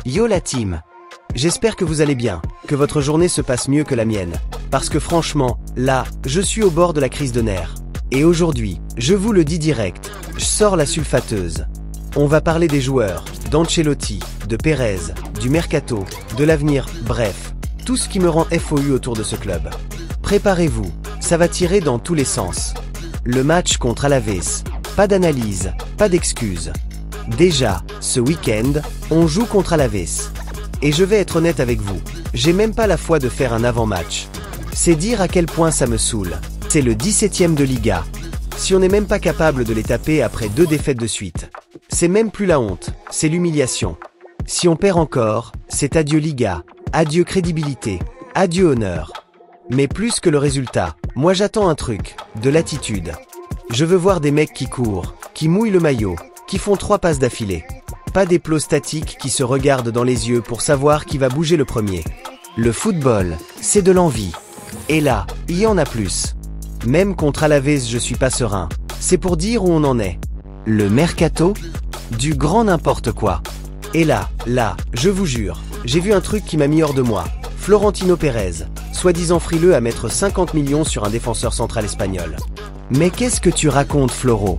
Yo la team! J'espère que vous allez bien, que votre journée se passe mieux que la mienne. Parce que franchement, là, je suis au bord de la crise de nerfs. Et aujourd'hui, je vous le dis direct, je sors la sulfateuse. On va parler des joueurs, d'Ancelotti, de Pérez, du mercato, de l'avenir, bref, tout ce qui me rend FOU autour de ce club. Préparez-vous, ça va tirer dans tous les sens. Le match contre Alaves, pas d'analyse, pas d'excuses. Déjà, ce week-end, on joue contre Alaves. Et je vais être honnête avec vous, j'ai même pas la foi de faire un avant-match. C'est dire à quel point ça me saoule. C'est le 17e de Liga. Si on n'est même pas capable de les taper après 2 défaites de suite. C'est même plus la honte, c'est l'humiliation. Si on perd encore, c'est adieu Liga, adieu crédibilité, adieu honneur. Mais plus que le résultat, moi j'attends un truc, de l'attitude. Je veux voir des mecs qui courent, qui mouillent le maillot, qui font 3 passes d'affilée. Pas des plots statiques qui se regardent dans les yeux pour savoir qui va bouger le premier. Le football, c'est de l'envie. Et là, il y en a plus. Même contre Alaves je suis pas serein. C'est pour dire où on en est. Le mercato? Du grand n'importe quoi. Et là, je vous jure, j'ai vu un truc qui m'a mis hors de moi. Florentino Pérez, soi-disant frileux à mettre 50 millions sur un défenseur central espagnol. Mais qu'est-ce que tu racontes, Floro?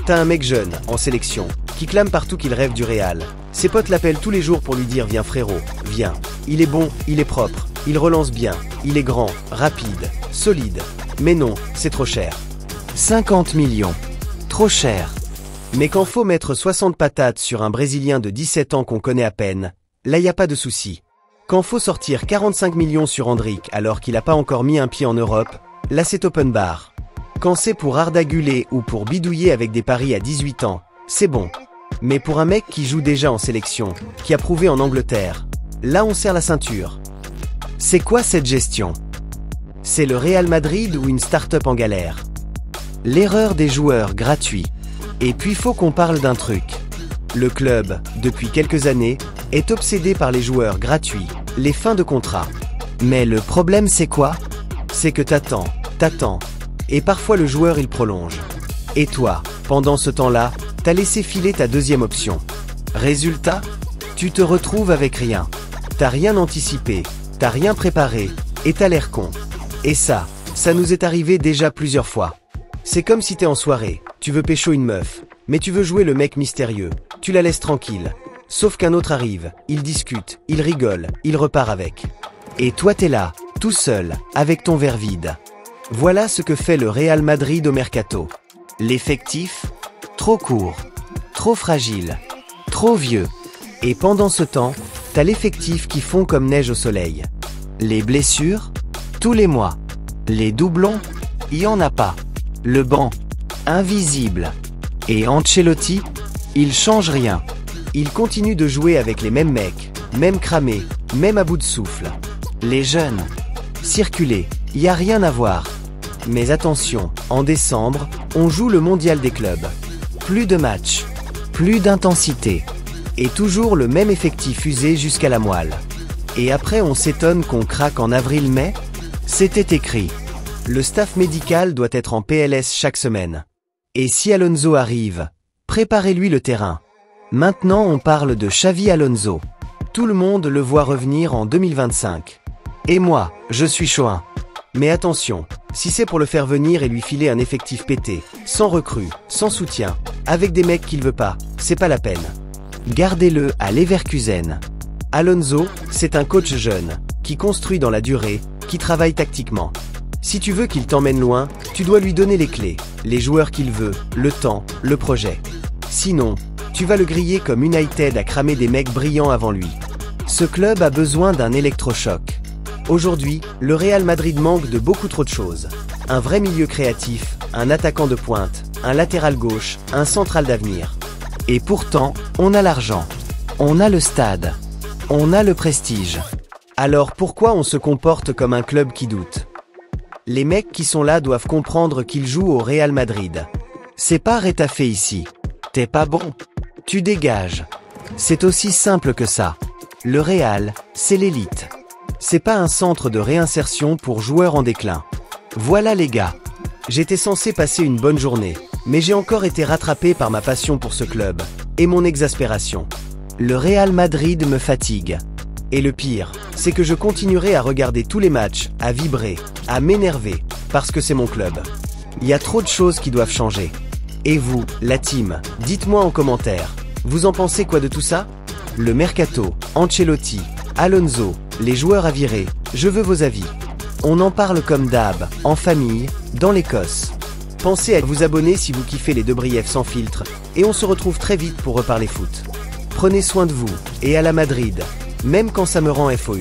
T'as un mec jeune, en sélection, qui clame partout qu'il rêve du Real. Ses potes l'appellent tous les jours pour lui dire « Viens frérot, viens ». Il est bon, il est propre, il relance bien, il est grand, rapide, solide. Mais non, c'est trop cher. 50 millions. Trop cher. Mais quand faut mettre 60 patates sur un Brésilien de 17 ans qu'on connaît à peine, là y a pas de souci. Quand faut sortir 45 millions sur Endrick alors qu'il a pas encore mis un pied en Europe, là c'est open bar. Quand c'est pour ardaguler ou pour bidouiller avec des paris à 18 ans, c'est bon. Mais pour un mec qui joue déjà en sélection, qui a prouvé en Angleterre, là on serre la ceinture. C'est quoi cette gestion? C'est le Real Madrid ou une start-up en galère? L'erreur des joueurs gratuits. Et puis faut qu'on parle d'un truc. Le club, depuis quelques années, est obsédé par les joueurs gratuits, les fins de contrat. Mais le problème c'est quoi? C'est que t'attends. Et parfois le joueur il prolonge. Et toi, pendant ce temps-là, t'as laissé filer ta deuxième option. Résultat? Tu te retrouves avec rien. T'as rien anticipé, t'as rien préparé, et t'as l'air con. Et ça nous est arrivé déjà plusieurs fois. C'est comme si t'es en soirée, tu veux pécho une meuf, mais tu veux jouer le mec mystérieux, tu la laisses tranquille. Sauf qu'un autre arrive, il discute, il rigole, il repart avec. Et toi t'es là, tout seul, avec ton verre vide. Voilà ce que fait le Real Madrid au mercato. L'effectif? Trop court, trop fragile, trop vieux. Et pendant ce temps, t'as l'effectif qui fond comme neige au soleil. Les blessures? Tous les mois. Les doublons? Y en a pas. Le banc? Invisible. Et Ancelotti? Il change rien. Il continue de jouer avec les mêmes mecs, même cramés, même à bout de souffle. Les jeunes? Circuler, y a rien à voir. Mais attention, en décembre, on joue le mondial des clubs. Plus de matchs, plus d'intensité. Et toujours le même effectif usé jusqu'à la moelle. Et après on s'étonne qu'on craque en avril-mai? C'était écrit. Le staff médical doit être en PLS chaque semaine. Et si Alonso arrive, préparez-lui le terrain. Maintenant on parle de Xavi Alonso. Tout le monde le voit revenir en 2025. Et moi, je suis chaud. Mais attention, si c'est pour le faire venir et lui filer un effectif pété, sans recrue, sans soutien, avec des mecs qu'il veut pas, c'est pas la peine. Gardez-le à Leverkusen. Alonso, c'est un coach jeune, qui construit dans la durée, qui travaille tactiquement. Si tu veux qu'il t'emmène loin, tu dois lui donner les clés, les joueurs qu'il veut, le temps, le projet. Sinon, tu vas le griller comme United a cramé des mecs brillants avant lui. Ce club a besoin d'un électrochoc. Aujourd'hui, le Real Madrid manque de beaucoup trop de choses. Un vrai milieu créatif, un attaquant de pointe, un latéral gauche, un central d'avenir. Et pourtant, on a l'argent. On a le stade. On a le prestige. Alors pourquoi on se comporte comme un club qui doute? Les mecs qui sont là doivent comprendre qu'ils jouent au Real Madrid. C'est pas Rétafé ici. T'es pas bon? Tu dégages. C'est aussi simple que ça. Le Real, c'est l'élite. C'est pas un centre de réinsertion pour joueurs en déclin. Voilà les gars. J'étais censé passer une bonne journée, mais j'ai encore été rattrapé par ma passion pour ce club, et mon exaspération. Le Real Madrid me fatigue. Et le pire, c'est que je continuerai à regarder tous les matchs, à vibrer, à m'énerver, parce que c'est mon club. Il y a trop de choses qui doivent changer. Et vous, la team, dites-moi en commentaire, vous en pensez quoi de tout ça? Le mercato, Ancelotti, Alonso, les joueurs à virer, je veux vos avis. On en parle comme d'hab, en famille, dans l'Écosse. Pensez à vous abonner si vous kiffez les deux briefs sans filtre, et on se retrouve très vite pour reparler foot. Prenez soin de vous, et à la Madrid, même quand ça me rend FOU.